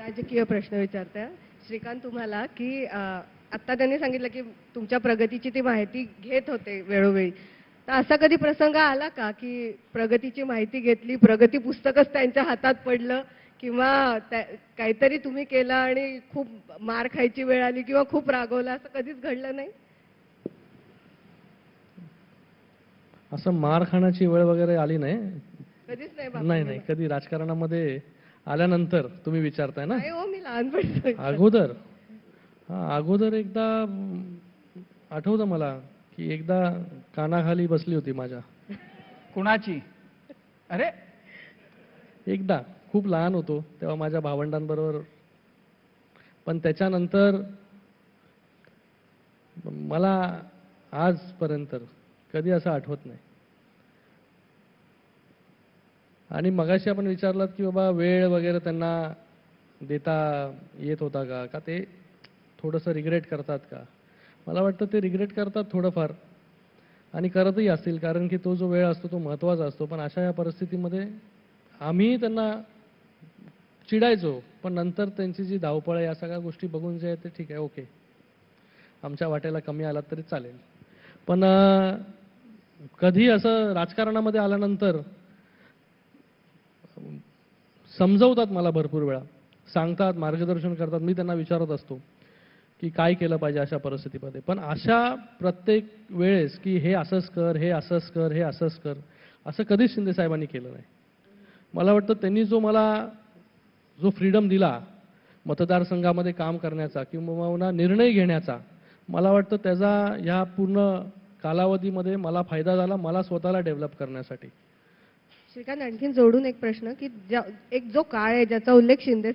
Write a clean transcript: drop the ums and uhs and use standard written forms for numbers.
राजकीय प्रश्न विचारते. श्रीकांत तुम्हाला की आता त्यांनी सांगितलं की तुमच्या प्रगतीची ती माहिती घेत होते वेळोवेळी. तर असा कधी प्रसंग आला का की प्रगतीची माहिती घेतली, प्रगती पुस्तकच त्यांच्या हातात पडलं किंवा काहीतरी तुम्ही केलं आणि खूप मार खायची वेळ आली किंवा खूप रागवलं, असं कधीच घडलं नाही? असं मार खाण्याची वेळ वगैरे आली नाही. कधीच नाही नाही नाही, कधी राजकारणामध्ये आल्यानंतर तुम्ही विचारताय ना? नाही हो, मी लहानपणी अगोदर अगोदर एकदा आठवतं मला की एकदा कानाखाली बसली होती माझ्या. कुणाची? अरे एकदा खूप लहान होतो तेव्हा माझ्या भावंडांबरोबर. पण त्याच्यानंतर मला आजपर्यंत कधी असं आठवत नाही. आणि मगाशी आपण विचारलात की बाबा वेळ वगैरे त्यांना देता येत होता का, का ते थोडंसं रिग्रेट करतात का? मला वाटतं ते रिग्रेट करतात थोडंफार आणि करतही असतील, कारण की तो जो वेळ असतो तो महत्त्वाचा असतो. पण अशा या परिस्थितीमध्ये आम्ही त्यांना चिडायचो, पण नंतर त्यांची जी धावपळ आहे या सगळ्या गोष्टी बघून जे आहे ते ठीक आहे, ओके, आमच्या वाट्याला कमी आलात तरी चालेल. पण कधी असं राजकारणामध्ये आल्यानंतर समजवतात मला भरपूर वेळा, सांगतात, मार्गदर्शन करतात. मी त्यांना विचारत असतो की काय केलं पाहिजे अशा परिस्थितीमध्ये. पण अशा प्रत्येक वेळेस की हे असंच कर, हे असंच कर, हे असंच कर, असं कधीच शिंदे साहेबांनी केलं नाही. मला वाटतं त्यांनी जो फ्रीडम दिला मतदारसंघामध्ये काम करण्याचा किंवा निर्णय घेण्याचा, मला वाटतं त्याचा ह्या पूर्ण कालावधीमध्ये मला फायदा झाला, मला स्वतःला डेव्हलप करण्यासाठी. श्रीकांत, आणखीन जोडून एक प्रश्न की एक जो काळ आहे ज्याचा उल्लेख शिंदे